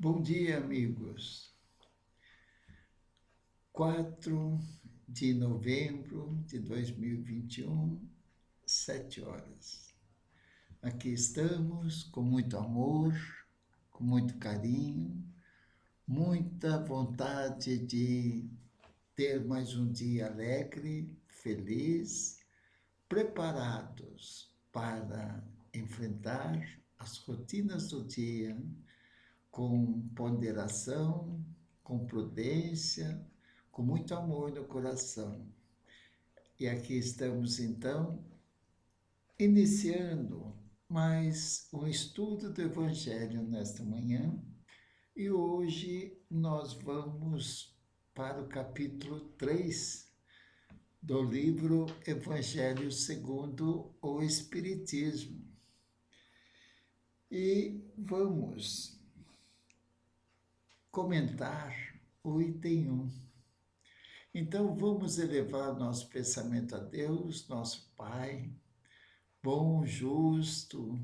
Bom dia, amigos. 4 de novembro de 2021, 7 horas. Aqui estamos com muito amor, com muito carinho, muita vontade de ter mais um dia alegre, feliz, preparados para enfrentar as rotinas do dia com ponderação, com prudência, com muito amor no coração. E aqui estamos, então, iniciando mais um estudo do Evangelho nesta manhã. E hoje nós vamos para o capítulo 3 do livro Evangelho segundo o Espiritismo. E vamos comentar o item 1. Então, vamos elevar nosso pensamento a Deus, nosso Pai, bom, justo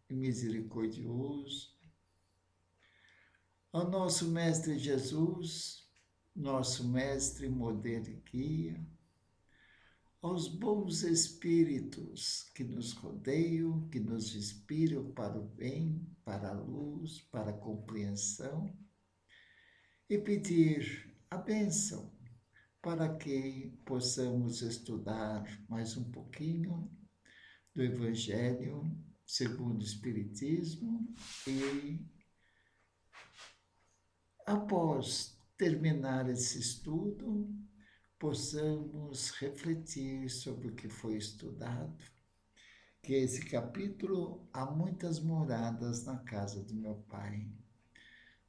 e misericordioso, ao nosso Mestre Jesus, nosso Mestre, modelo e guia, aos bons espíritos que nos rodeiam, que nos inspiram para o bem, para a luz, para a compreensão, e pedir a bênção para que possamos estudar mais um pouquinho do Evangelho segundo o Espiritismo e, após terminar esse estudo, possamos refletir sobre o que foi estudado, que esse capítulo há muitas moradas na casa do meu Pai.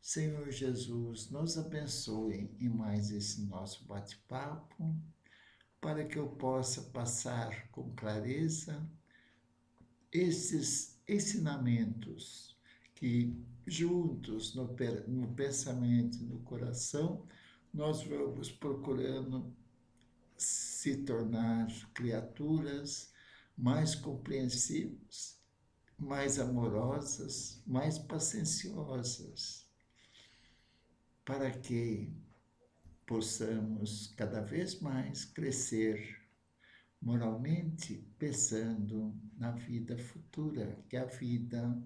Senhor Jesus, nos abençoe em mais esse nosso bate-papo, para que eu possa passar com clareza esses ensinamentos que, juntos no pensamento e no coração, nós vamos procurando se tornar criaturas mais compreensivas, mais amorosas, mais pacienciosas, para que possamos cada vez mais crescer moralmente, pensando na vida futura, que é a vida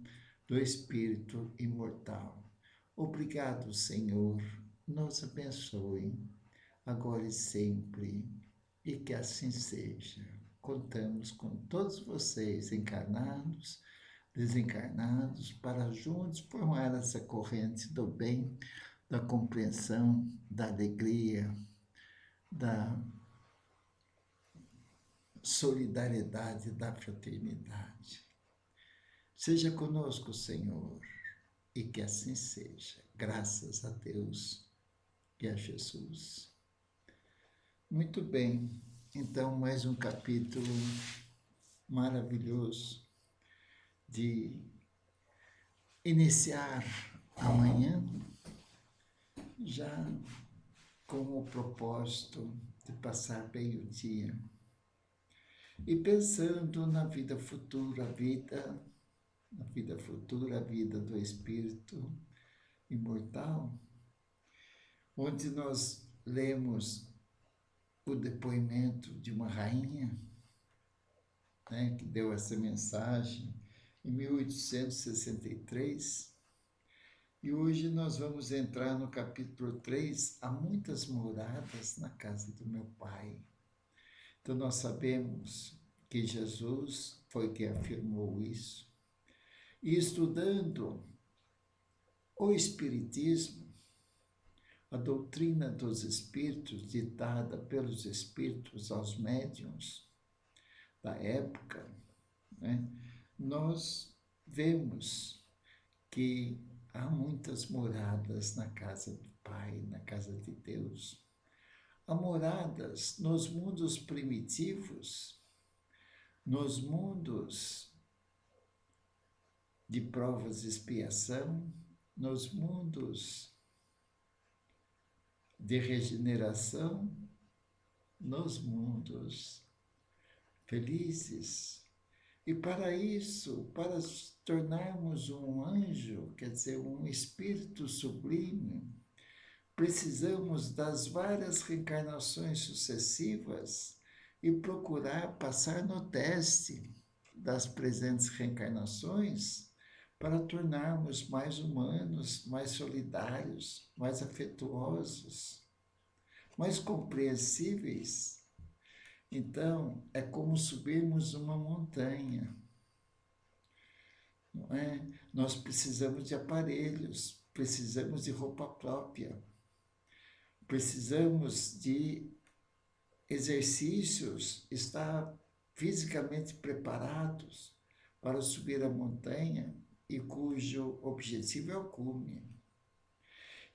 do Espírito imortal. Obrigado, Senhor, nos abençoe, agora e sempre, e que assim seja. Contamos com todos vocês, encarnados, desencarnados, para juntos formar essa corrente do bem, da compreensão, da alegria, da solidariedade, da fraternidade. Seja conosco, Senhor, e que assim seja. Graças a Deus e a Jesus. Muito bem, então mais um capítulo maravilhoso de iniciar amanhã, já com o propósito de passar bem o dia e pensando na vida futura, a vida do Espírito imortal, onde nós lemos o depoimento de uma rainha, né, que deu essa mensagem em 1863, e hoje nós vamos entrar no capítulo 3, há muitas moradas na casa do meu Pai. Então nós sabemos que Jesus foi quem afirmou isso. E estudando o Espiritismo, a doutrina dos Espíritos, ditada pelos Espíritos aos médiuns da época, né, nós vemos que há muitas moradas na casa do Pai, na casa de Deus. Há moradas nos mundos primitivos, nos mundos de provas e expiação, nos mundos de regeneração, nos mundos felizes. E para isso, para tornarmos um anjo quer dizer, um espírito sublime, precisamos das várias reencarnações sucessivas e procurar passar no teste das presentes reencarnações para tornarmos mais humanos, mais solidários, mais afetuosos, mais compreensíveis. Então, é como subirmos uma montanha, não é? Nós precisamos de aparelhos, precisamos de roupa própria, precisamos de exercícios, estar fisicamente preparados para subir a montanha e cujo objetivo é o cume.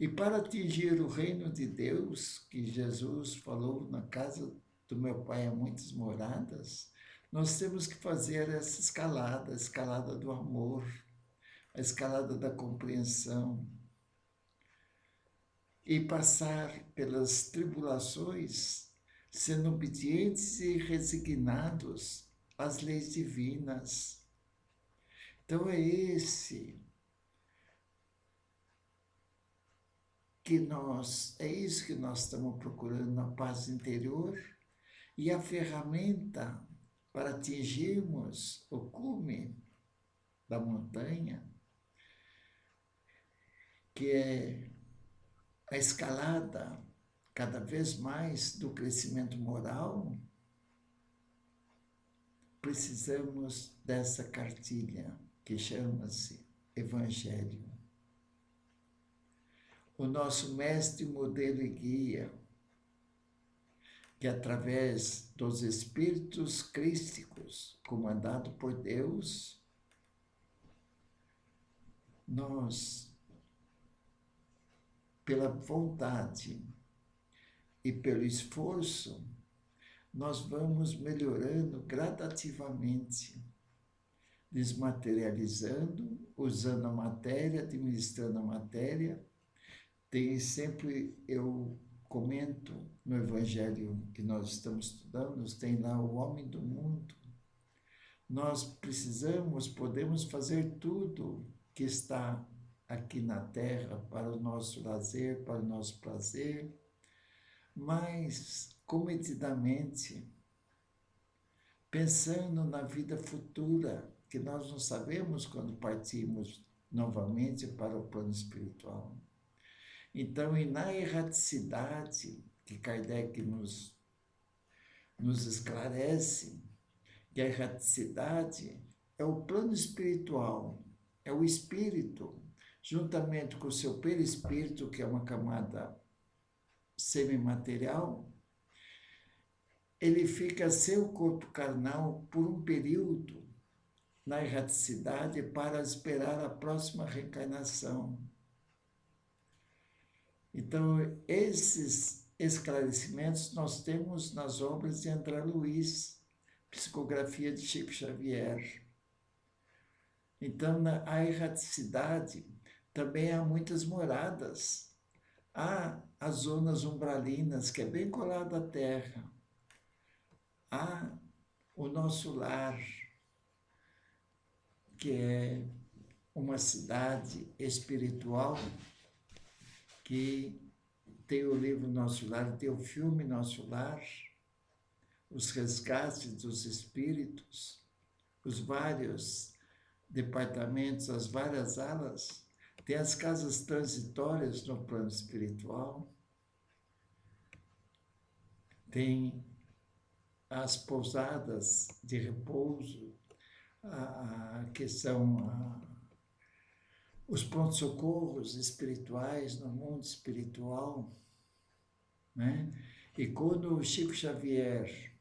E para atingir o reino de Deus, que Jesus falou, na casa do meu Pai há muitas moradas, nós temos que fazer essa escalada, a escalada do amor, a escalada da compreensão, e passar pelas tribulações, sendo obedientes e resignados às leis divinas. Então é isso que nós estamos procurando na paz interior, e a ferramenta para atingirmos o cume da montanha, que é a escalada cada vez mais do crescimento moral, precisamos dessa cartilha que chama-se Evangelho. O nosso mestre, modelo e guia, que através dos espíritos crísticos, comandado por Deus, nós, pela vontade e pelo esforço, nós vamos melhorando gradativamente, desmaterializando, usando a matéria, administrando a matéria. Tem sempre, eu comento no Evangelho que nós estamos estudando, tem lá o homem do mundo. Nós podemos fazer tudo que está aqui na Terra para o nosso lazer, para o nosso prazer, mas comedidamente, pensando na vida futura, que nós não sabemos quando partimos novamente para o plano espiritual. Então, e na erraticidade que Kardec nos esclarece, que a erraticidade é o plano espiritual, é o espírito, juntamente com o seu perispírito, que é uma camada semimaterial, ele fica sem o corpo carnal por um período na erraticidade para esperar a próxima reencarnação. Então, esses esclarecimentos nós temos nas obras de André Luiz, Psicografia de Chico Xavier. Então, na erraticidade também há muitas moradas. Há as zonas umbralinas, que é bem colado à terra. Há o nosso lar, que é uma cidade espiritual, que tem o livro Nosso Lar, tem o filme Nosso Lar, os resgates dos espíritos, os vários departamentos, as várias alas, tem as casas transitórias no plano espiritual, tem as pousadas de repouso, que são os pronto-socorros espirituais no mundo espiritual, né? E quando o Chico Xavier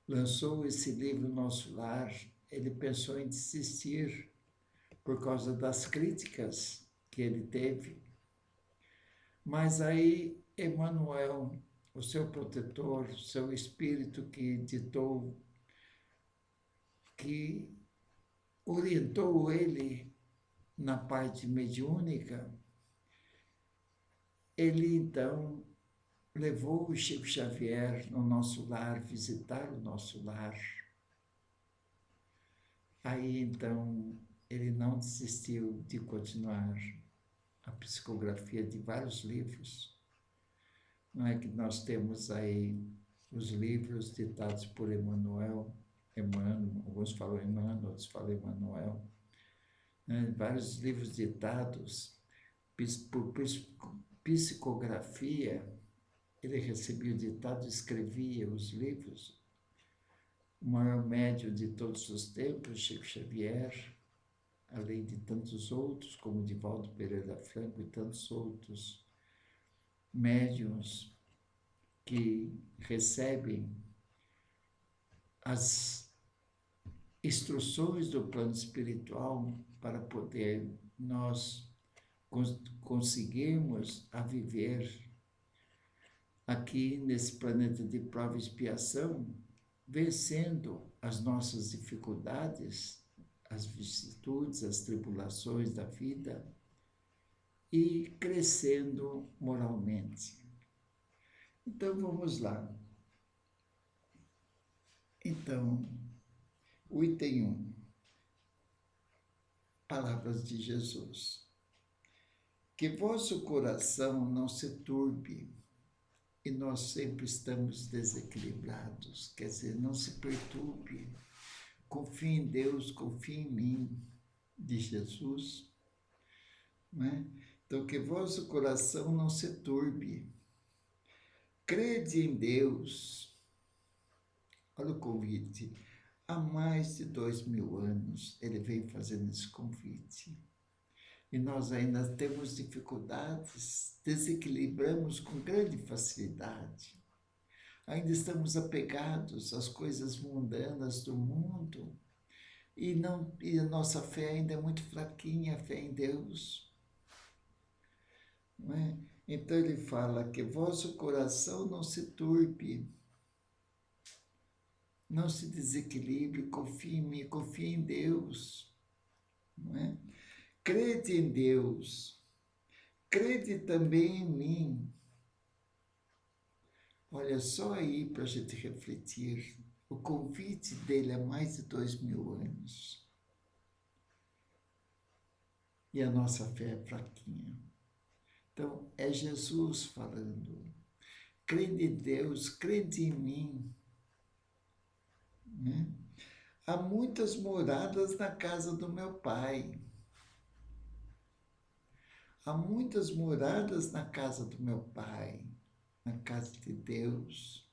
lançou esse livro Nosso Lar, ele pensou em desistir por causa das críticas que ele teve. Mas aí Emmanuel, o seu protetor, o seu espírito que ditou, que orientou ele na parte mediúnica, ele então levou o Chico Xavier no nosso lar, visitar o nosso lar. Aí então ele não desistiu de continuar a psicografia de vários livros. Não é que nós temos aí os livros ditados por Emmanuel, alguns falam Emmanuel, outros falam Emmanuel, né? Vários livros ditados por psicografia. Ele recebia o ditado, escrevia os livros. O maior médium de todos os tempos, Chico Xavier, além de tantos outros, como Divaldo Pereira Franco e tantos outros médiuns que recebem as instruções do plano espiritual para poder nós conseguirmos a viver aqui nesse planeta de prova e expiação, vencendo as nossas dificuldades, as vicissitudes, as tribulações da vida e crescendo moralmente. Então, vamos lá. Então, o item 1, palavras de Jesus. Que vosso coração não se turbe, e nós sempre estamos desequilibrados, quer dizer, não se perturbe. Confie em Deus, confie em mim, de Jesus. Né? Então, que vosso coração não se turbe. Crede em Deus. Olha o convite. Há mais de 2000 anos ele vem fazendo esse convite. E nós ainda temos dificuldades, desequilibramos com grande facilidade. Ainda estamos apegados às coisas mundanas do mundo e a nossa fé ainda é muito fraquinha, a fé em Deus. Não é? Então ele fala que vosso coração não se turbe, não se desequilibre, confie em mim, confie em Deus. Não é? Crede em Deus, crede também em mim. Olha, só aí para a gente refletir, o convite dele há mais de 2000 anos. E a nossa fé é fraquinha. Então, é Jesus falando. Crede em Deus, crede em mim. Né? Há muitas moradas na casa do meu Pai. Há muitas moradas na casa do meu Pai, na casa de Deus.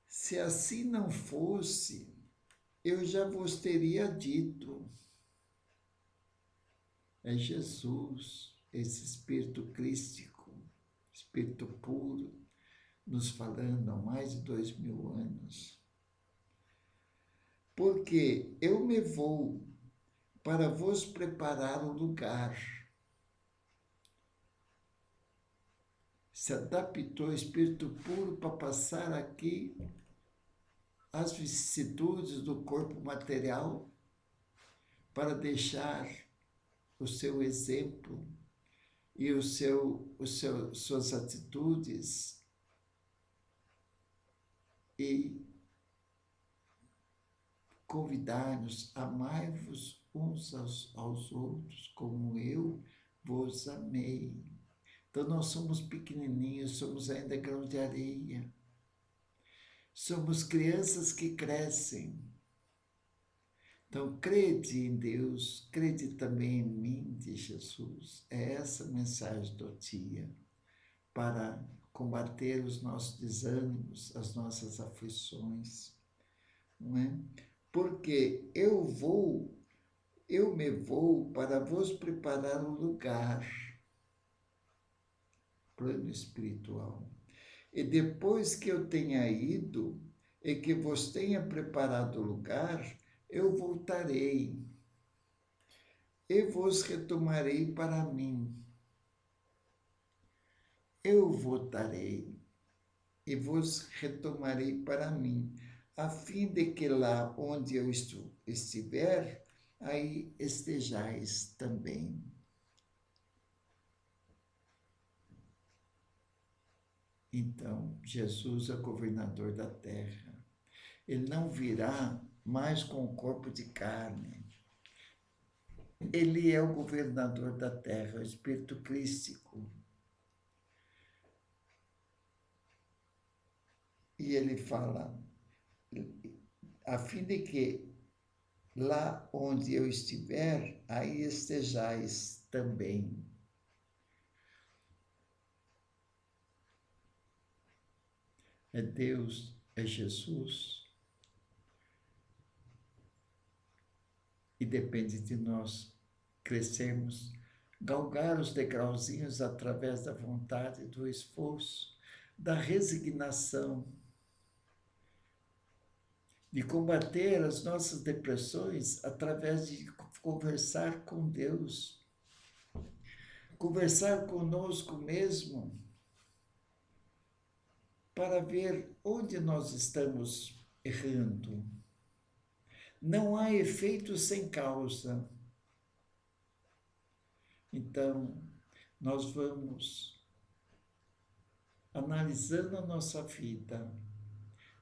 Se assim não fosse, eu já vos teria dito. É Jesus, esse Espírito crístico, Espírito puro, nos falando há mais de 2000 anos. Porque eu me vou para vos preparar o lugar. Se adaptou o Espírito puro para passar aqui as vicissitudes do corpo material, para deixar o seu exemplo e suas atitudes e convidar-nos, amai-vos uns aos outros, como eu vos amei. Então, nós somos pequenininhos, somos ainda grãos de areia. Somos crianças que crescem. Então, crede em Deus, crede também em mim, diz Jesus. É essa a mensagem do dia, para combater os nossos desânimos, as nossas aflições. Não é? Porque eu me vou para vos preparar um lugar, plano espiritual. E depois que eu tenha ido e que vos tenha preparado o lugar, eu voltarei e vos retomarei para mim. Eu voltarei e vos retomarei para mim, a fim de que lá onde eu estiver, aí estejais também. Então, Jesus é governador da terra. Ele não virá mas com o corpo de carne. Ele é o governador da terra, o Espírito Crístico. E ele fala, a fim de que lá onde eu estiver, aí estejais também. É Deus, é Jesus. E depende de nós crescermos, galgar os degrauzinhos através da vontade, do esforço, da resignação, de combater as nossas depressões através de conversar com Deus, conversar conosco mesmo, para ver onde nós estamos errando. Não há efeito sem causa. Então, nós vamos analisando a nossa vida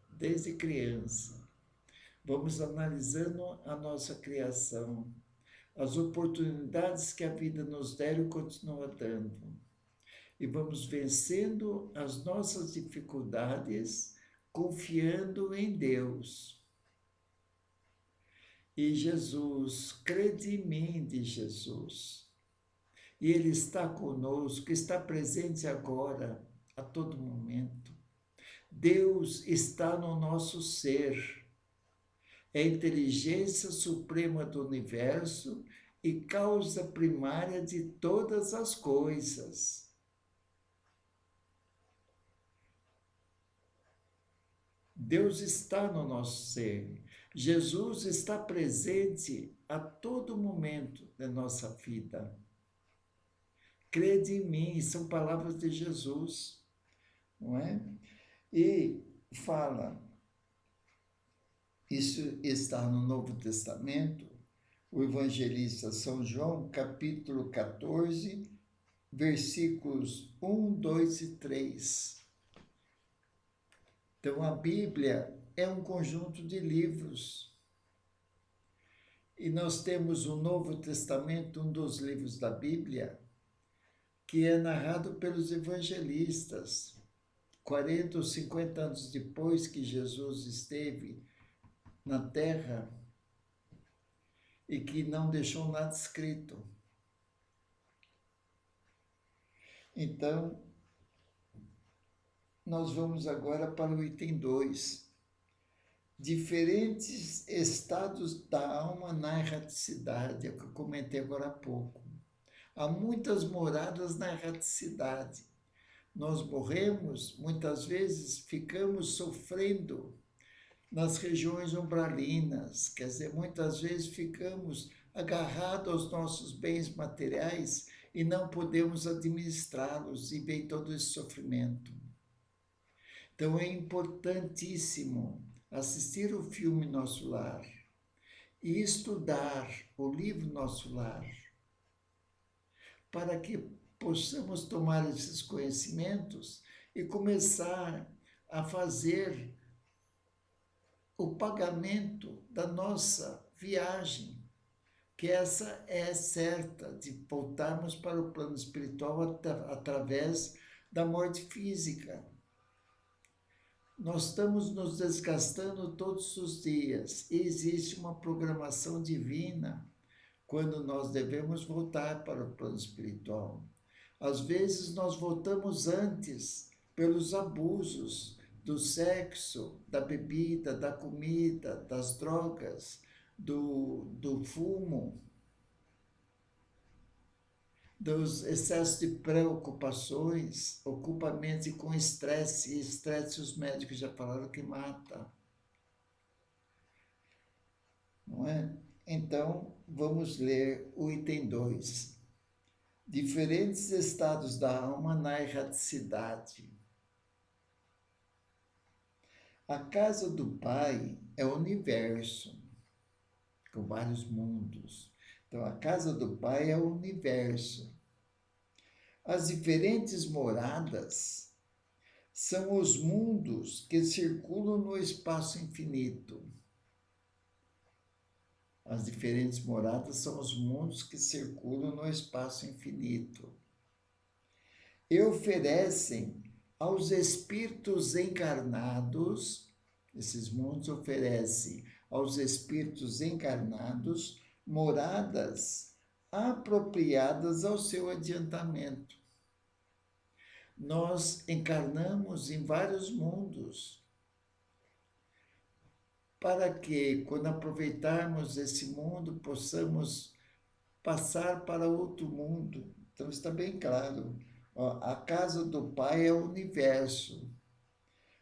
desde criança. Vamos analisando a nossa criação, as oportunidades que a vida nos der e continua dando. E vamos vencendo as nossas dificuldades, confiando em Deus. E Jesus, crede em mim, diz Jesus. E Ele está conosco, está presente agora, a todo momento. Deus está no nosso ser. É a inteligência suprema do universo e causa primária de todas as coisas. Deus está no nosso ser. Jesus está presente a todo momento da nossa vida. Crede em mim, são palavras de Jesus, não é? E fala, isso está no Novo Testamento, o evangelista São João, capítulo 14, versículos 1, 2 e 3. Então, a Bíblia é um conjunto de livros. E nós temos o Novo Testamento, um dos livros da Bíblia, que é narrado pelos evangelistas. 40 ou 50 anos depois que Jesus esteve na terra e que não deixou nada escrito. Então, nós vamos agora para o item 2. Diferentes estados da alma na erraticidade, é o que eu comentei agora há pouco. Há muitas moradas na erraticidade. Nós morremos, muitas vezes ficamos sofrendo nas regiões umbralinas, quer dizer, muitas vezes ficamos agarrados aos nossos bens materiais e não podemos administrá-los e vem todo esse sofrimento. Então é importantíssimo assistir o filme Nosso Lar e estudar o livro Nosso Lar, para que possamos tomar esses conhecimentos e começar a fazer o pagamento da nossa viagem, que essa é certa, de voltarmos para o plano espiritual através da morte física. Nós estamos nos desgastando todos os dias e existe uma programação divina quando nós devemos voltar para o plano espiritual. Às vezes nós voltamos antes pelos abusos do sexo, da bebida, da comida, das drogas, do fumo, dos excessos de preocupações, ocupamentos com estresse, e estresse os médicos já falaram que mata. Não é? Então, vamos ler o item 2. Diferentes estados da alma na erraticidade. A casa do Pai é o universo, com vários mundos. Então, a casa do Pai é o universo. As diferentes moradas são os mundos que circulam no espaço infinito. As diferentes moradas são os mundos que circulam no espaço infinito e oferecem aos espíritos encarnados, esses mundos oferecem aos espíritos encarnados moradas apropriadas ao seu adiantamento. Nós encarnamos em vários mundos, para que, quando aproveitarmos esse mundo, possamos passar para outro mundo. Então, está bem claro. A casa do Pai é o universo.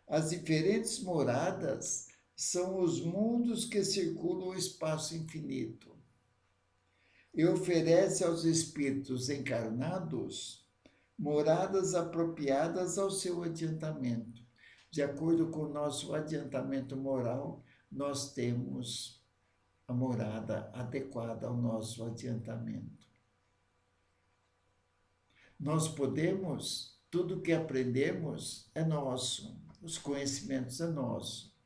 As diferentes moradas são os mundos que circulam o espaço infinito e oferece aos espíritos encarnados moradas apropriadas ao seu adiantamento. De acordo com o nosso adiantamento moral, nós temos a morada adequada ao nosso adiantamento. Nós podemos, tudo que aprendemos é nosso, os conhecimentos é nosso.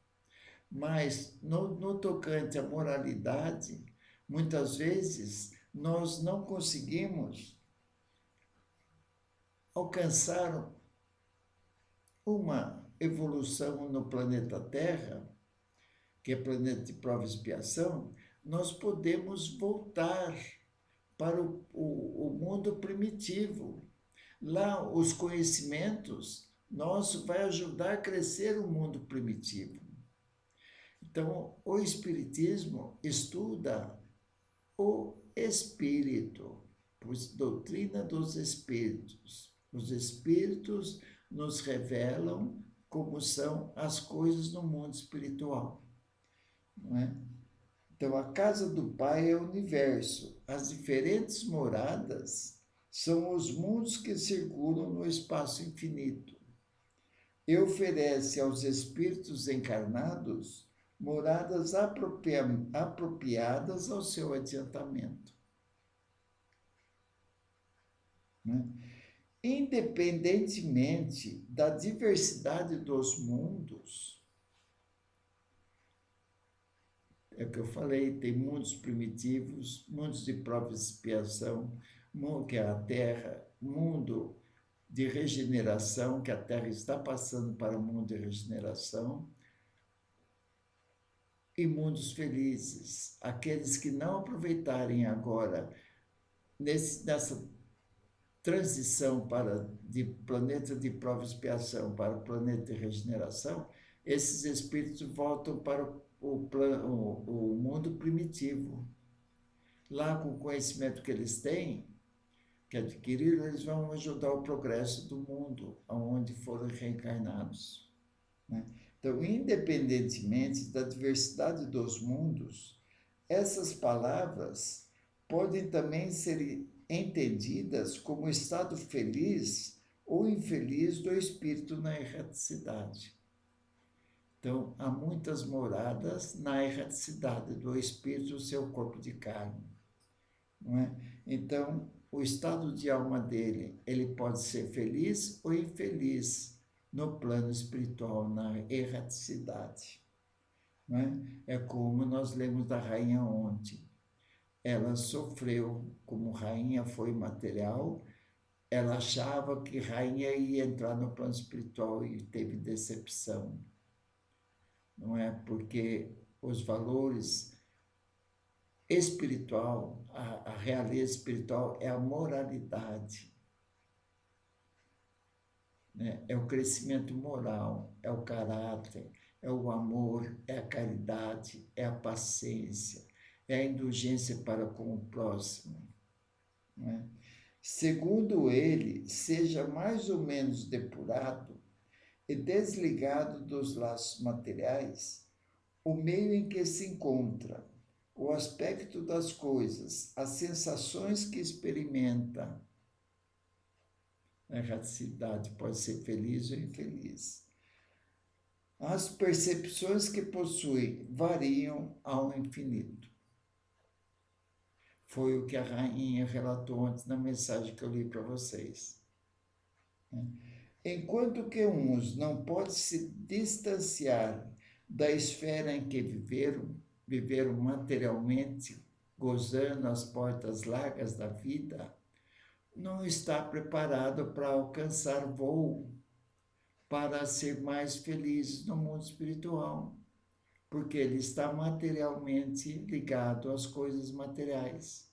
Mas no tocante à moralidade, muitas vezes nós não conseguimos alcançar uma evolução no planeta Terra, que é planeta de prova e expiação. Nós podemos voltar para o mundo primitivo. Lá, os conhecimentos nossos vai ajudar a crescer o mundo primitivo. Então, o Espiritismo estuda o Espírito, doutrina dos Espíritos. Os Espíritos nos revelam como são as coisas no mundo espiritual, não é? Então, a casa do Pai é o universo. As diferentes moradas são os mundos que circulam no espaço infinito e oferece aos espíritos encarnados moradas apropriadas ao seu adiantamento. Né? Independentemente da diversidade dos mundos, é o que eu falei, tem mundos primitivos, mundos de prova e expiação, que é a Terra, mundo de regeneração, que a Terra está passando para o mundo de regeneração, e mundos felizes, aqueles que não aproveitarem agora, nessa transição de planeta de prova e expiação para o planeta de regeneração, esses espíritos voltam para o mundo primitivo. Lá, com o conhecimento que eles têm, que adquiriram, eles vão ajudar o progresso do mundo, aonde foram reencarnados. Né? Então, independentemente da diversidade dos mundos, essas palavras podem também ser entendidas como estado feliz ou infeliz do espírito na erraticidade. Então, há muitas moradas na erraticidade do espírito, o seu corpo de carne. Não é? Então, o estado de alma dele, ele pode ser feliz ou infeliz no plano espiritual, na erraticidade. Não é? É como nós lemos da rainha ontem. Ela sofreu, como rainha foi material, ela achava que rainha ia entrar no plano espiritual e teve decepção. Não é? Porque os valores espiritual, a realeza espiritual é a moralidade, né? É o crescimento moral, é o caráter, é o amor, é a caridade, é a paciência, é a indulgência para com o próximo. Né? Segundo ele, seja mais ou menos depurado e desligado dos laços materiais o meio em que se encontra, o aspecto das coisas, as sensações que experimenta. A erraticidade pode ser feliz ou infeliz. As percepções que possui variam ao infinito. Foi o que a rainha relatou antes na mensagem que eu li para vocês. Enquanto que uns não podem se distanciar da esfera em que viveram, viveram materialmente, gozando as portas largas da vida, não está preparado para alcançar voo, para ser mais feliz no mundo espiritual, porque ele está materialmente ligado às coisas materiais.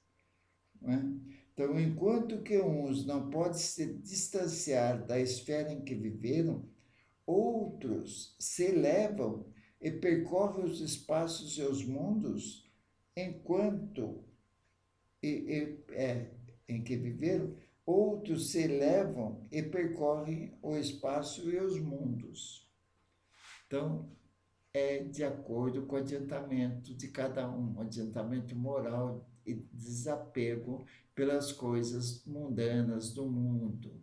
Não é? Então, enquanto que uns não podem se distanciar da esfera em que viveram, outros se elevam e percorrem os espaços e os mundos enquanto em que viveram, outros se elevam e percorrem o espaço e os mundos. Então, é de acordo com o adiantamento de cada um, adiantamento moral e desapego pelas coisas mundanas do mundo.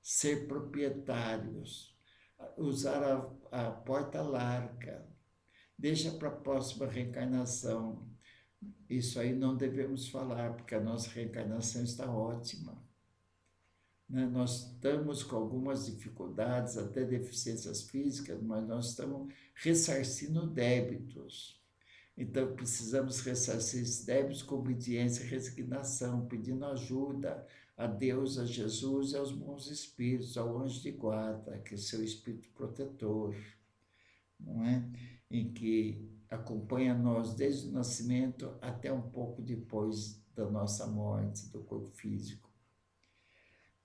Ser proprietários, usar a porta larga, deixa para a próxima reencarnação. Isso aí não devemos falar, porque a nossa reencarnação está ótima. Né? Nós estamos com algumas dificuldades, até deficiências físicas, mas nós estamos ressarcindo débitos. Então, precisamos ressarcir esses débitos com obediência e resignação, pedindo ajuda a Deus, a Jesus e aos bons espíritos, ao anjo de guarda, que é seu espírito protetor, não é? Em que acompanha nós desde o nascimento até um pouco depois da nossa morte, do corpo físico.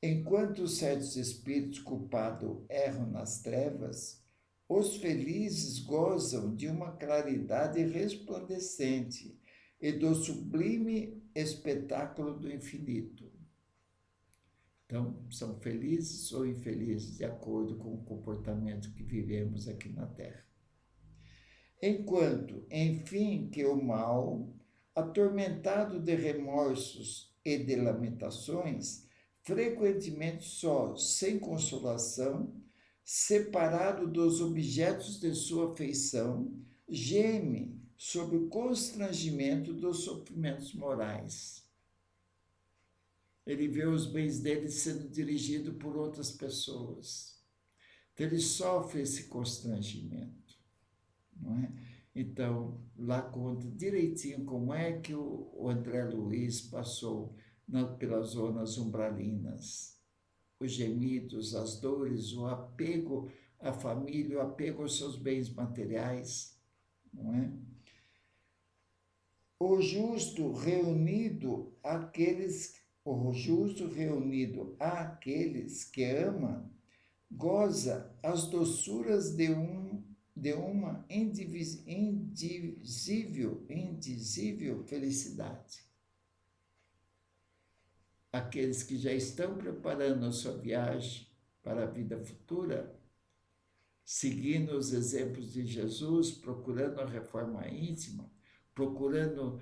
Enquanto certos espíritos culpados erram nas trevas, os felizes gozam de uma claridade resplandecente e do sublime espetáculo do infinito. Então, são felizes ou infelizes de acordo com o comportamento que vivemos aqui na Terra. Enquanto, enfim, que o mal, atormentado de remorsos e de lamentações, frequentemente só, sem consolação, separado dos objetos de sua afeição, geme sob o constrangimento dos sofrimentos morais. Ele vê os bens dele sendo dirigidos por outras pessoas. Então, ele sofre esse constrangimento, não é? Então, lá conta direitinho como é que o André Luiz passou pelas zonas umbralinas. Os gemidos, as dores, o apego à família, o apego aos seus bens materiais, não é? O justo reunido àqueles que ama, goza as doçuras de uma indizível felicidade. Aqueles que já estão preparando a sua viagem para a vida futura, seguindo os exemplos de Jesus, procurando a reforma íntima, procurando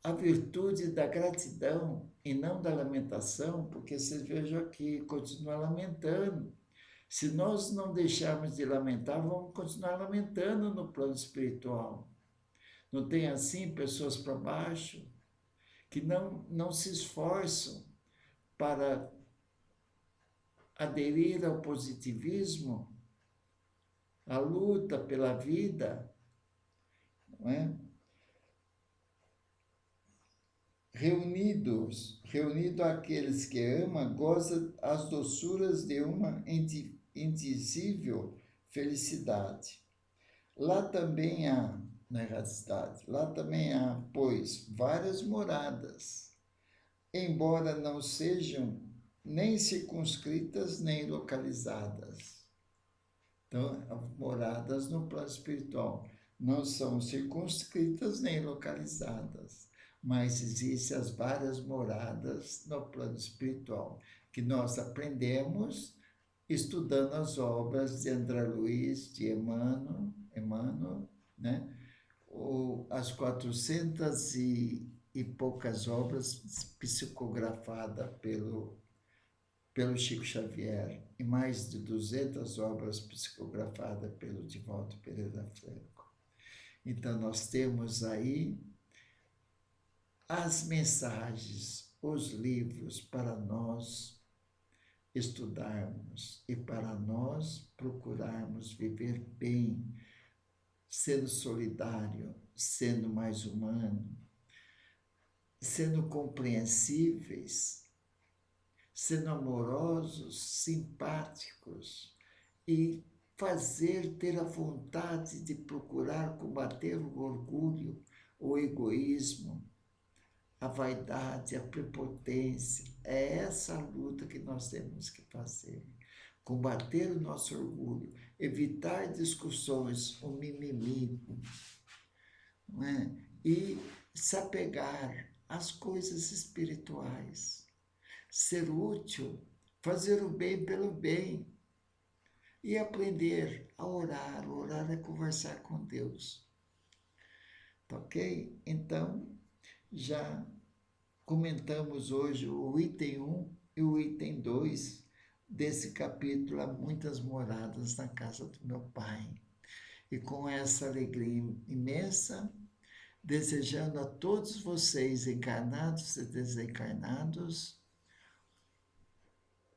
a virtude da gratidão e não da lamentação, porque vocês vejam aqui, continua lamentando. Se nós não deixarmos de lamentar, vamos continuar lamentando no plano espiritual. Não tem assim pessoas para baixo que não se esforçam para aderir ao positivismo, à luta pela vida, não é? Reunido àqueles que ama, goza as doçuras de uma indizível felicidade. Lá também há, na erradicidade, lá também há, pois, várias moradas, embora não sejam nem circunscritas nem localizadas. Então, moradas no plano espiritual não são circunscritas nem localizadas, mas existem as várias moradas no plano espiritual, que nós aprendemos estudando as obras de André Luiz, de Emmanuel, né? As 400 e poucas obras psicografadas pelo Chico Xavier e mais de 200 obras psicografadas pelo Divaldo Pereira Franco. Então, nós temos aí as mensagens, os livros para nós estudarmos e para nós procurarmos viver bem sendo solidário, sendo mais humano, sendo compreensíveis, sendo amorosos, simpáticos e ter a vontade de procurar combater o orgulho, o egoísmo, a vaidade, a prepotência. É essa a luta que nós temos que fazer. Combater o nosso orgulho, evitar discussões, o mimimi, não é? E se apegar às coisas espirituais. Ser útil, fazer o bem pelo bem e aprender a orar. Orar é conversar com Deus. Tá ok? Então, já comentamos hoje o item 1 e o item 2 desse capítulo Há Muitas Moradas na Casa do Meu Pai. E com essa alegria imensa, desejando a todos vocês, encarnados e desencarnados,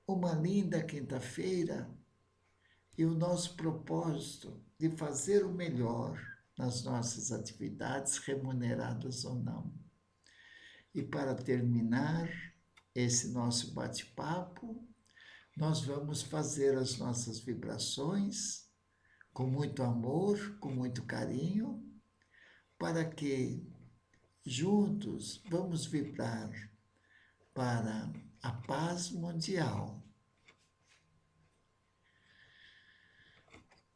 uma linda quinta-feira e o nosso propósito de fazer o melhor nas nossas atividades, remuneradas ou não. E para terminar esse nosso bate-papo, nós vamos fazer as nossas vibrações com muito amor, com muito carinho, para que juntos vamos vibrar para a paz mundial.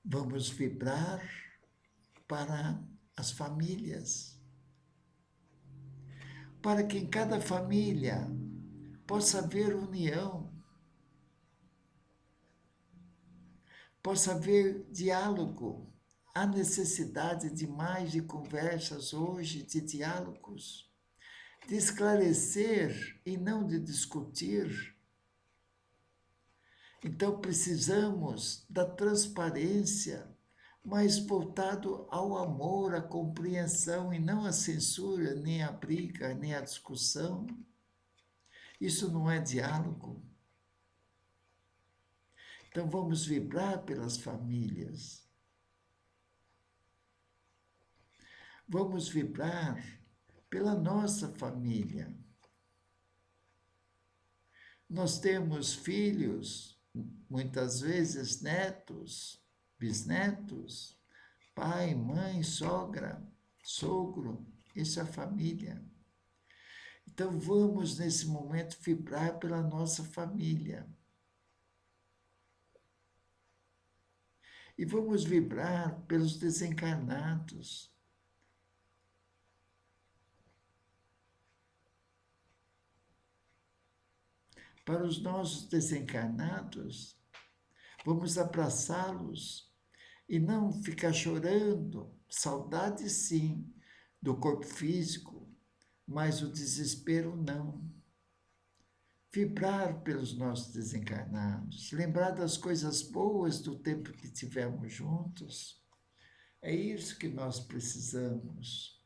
Vamos vibrar para as famílias, para que em cada família possa haver união, possa haver diálogo. Há necessidade de mais de conversas hoje, de diálogos, de esclarecer e não de discutir. Então precisamos da transparência, mas voltado ao amor, à compreensão e não à censura, nem à briga, nem à discussão. Isso não é diálogo. Então vamos vibrar pelas famílias. Vamos vibrar pela nossa família. Nós temos filhos, muitas vezes netos, bisnetos, pai, mãe, sogra, sogro, isso é família. Então vamos nesse momento vibrar pela nossa família. E vamos vibrar pelos desencarnados. Para os nossos desencarnados, vamos abraçá-los e não ficar chorando. Saudade, sim, do corpo físico, mas o desespero não. Vibrar pelos nossos desencarnados, lembrar das coisas boas do tempo que tivemos juntos. É isso que nós precisamos.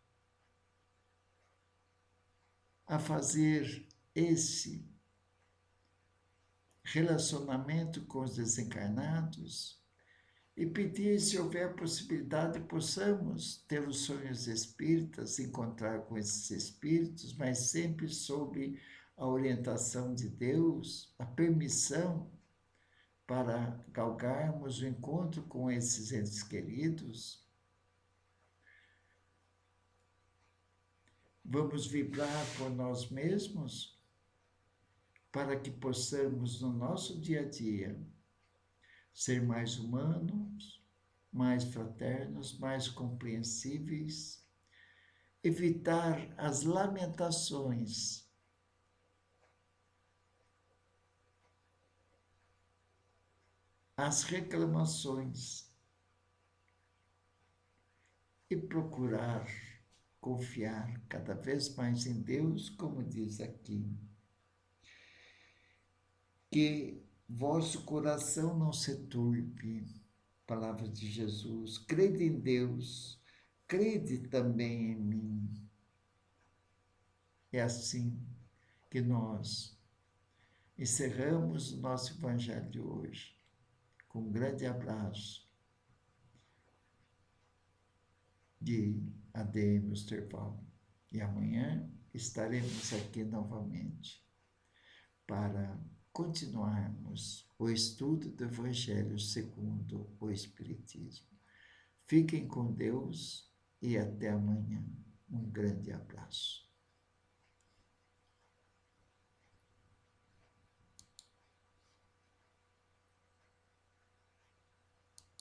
A fazer esse relacionamento com os desencarnados e pedir, se houver possibilidade, possamos ter os sonhos espíritas, encontrar com esses espíritos, mas sempre sob a orientação de Deus, a permissão para galgarmos o encontro com esses entes queridos. Vamos vibrar por nós mesmos para que possamos, no nosso dia a dia, ser mais humanos, mais fraternos, mais compreensíveis, evitar as lamentações, as reclamações e procurar confiar cada vez mais em Deus, como diz aqui. Que vosso coração não se turbe, palavra de Jesus. Crede em Deus, crede também em mim. É assim que nós encerramos o nosso Evangelho de hoje, com um grande abraço. de ADM Osterwald. E amanhã estaremos aqui novamente para continuarmos o estudo do Evangelho segundo o Espiritismo. Fiquem com Deus e até amanhã. Um grande abraço.